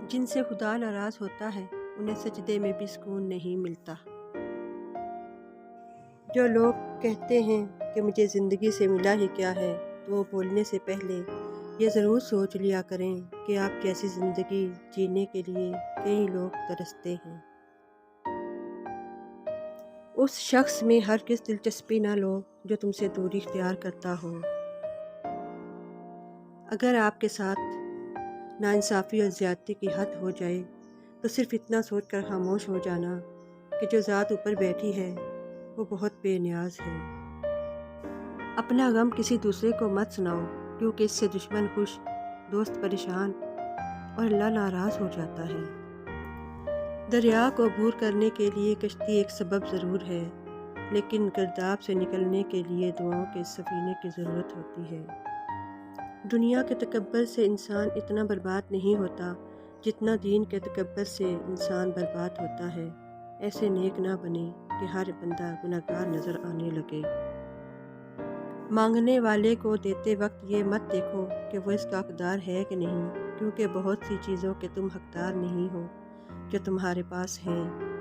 جن سے خدا ناراض ہوتا ہے انہیں سجدے میں بھی سکون نہیں ملتا۔ جو لوگ کہتے ہیں کہ مجھے زندگی سے ملا ہی کیا ہے، تو وہ بولنے سے پہلے یہ ضرور سوچ لیا کریں کہ آپ جیسی زندگی جینے کے لیے کئی لوگ ترستے ہیں۔ اس شخص میں ہرگز دلچسپی نہ لو جو تم سے دوری اختیار کرتا ہو۔ اگر آپ کے ساتھ ناانصافی اور زیادتی کی حد ہو جائے تو صرف اتنا سوچ کر خاموش ہو جانا کہ جو ذات اوپر بیٹھی ہے وہ بہت بے نیاز ہے۔ اپنا غم کسی دوسرے کو مت سناؤ، کیونکہ اس سے دشمن خوش، دوست پریشان اور اللہ ناراض ہو جاتا ہے۔ دریا کو عبور کرنے کے لیے کشتی ایک سبب ضرور ہے، لیکن گرداب سے نکلنے کے لیے دعاؤں کے سفینے کی ضرورت ہوتی ہے۔ دنیا کے تکبر سے انسان اتنا برباد نہیں ہوتا جتنا دین کے تکبر سے انسان برباد ہوتا ہے۔ ایسے نیک نہ بنے کہ ہر بندہ گنہگار نظر آنے لگے۔ مانگنے والے کو دیتے وقت یہ مت دیکھو کہ وہ اس کا حقدار ہے کہ نہیں، کیونکہ بہت سی چیزوں کے تم حقدار نہیں ہو جو تمہارے پاس ہیں۔